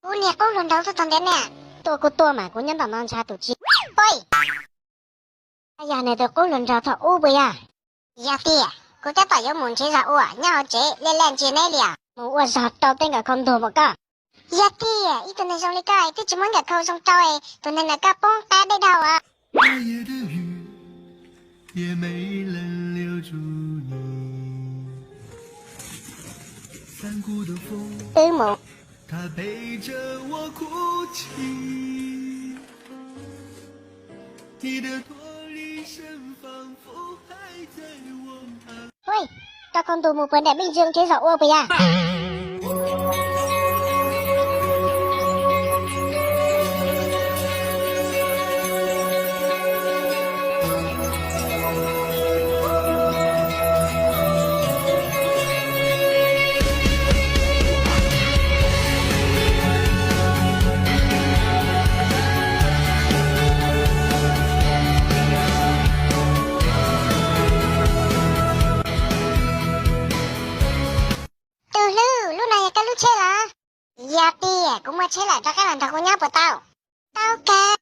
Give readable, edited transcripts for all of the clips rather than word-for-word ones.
Cô nè, cô lần đầu tôi tận đến nè. Tôi mà, cô nhắn tận non cha tụi chị. Ôi! Giờ này tôi cô lần đầu thật u bì à. Dạ tìa, cô chắc tỏ yếu muốn chế ra u à, nhau chế, lên chế này lìa. Muốn u giọt tao tên cả không thù một cả. Dạ tìa, ý tôi này xong đi coi, tôi chỉ muốn cả câu xong trâu ấy, tôi nên là cả bông ta đây đâu à. 那夜的雨也没人留住你，伞骨的风， Tư mụ. 它陪着我哭泣。你的脱离声仿佛还在我耳。 Ôi, tao không tù một vấn đề bình dương chế ra u bì à. Chế là dạ tìa cũng mà chế lại cho cái lần thật của nhau của tao tao kè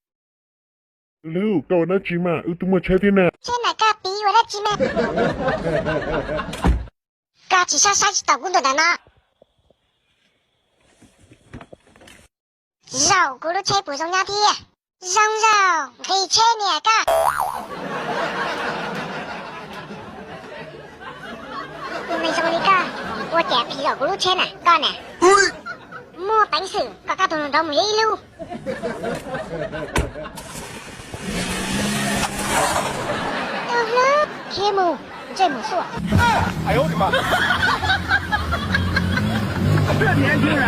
Lưu, cậu nói chị mà, tu mà chơi thế nào? chế này ca bí và đó chị mẹ ca chỉ sao sai chỉ tao cũng được nó dầu của nó chế bổ sung nhau thìa dòng dầu thì chế nè ca hôm nay xong đi ca我姐皮肉咕噜车呢，干呢？摸本事，个个都都没路。到了，天母，这么说。哎呦我的妈！这年轻人。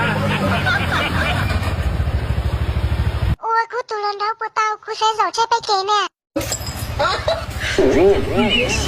我哭突然找不到，哭伸手这边给呢。属于你下。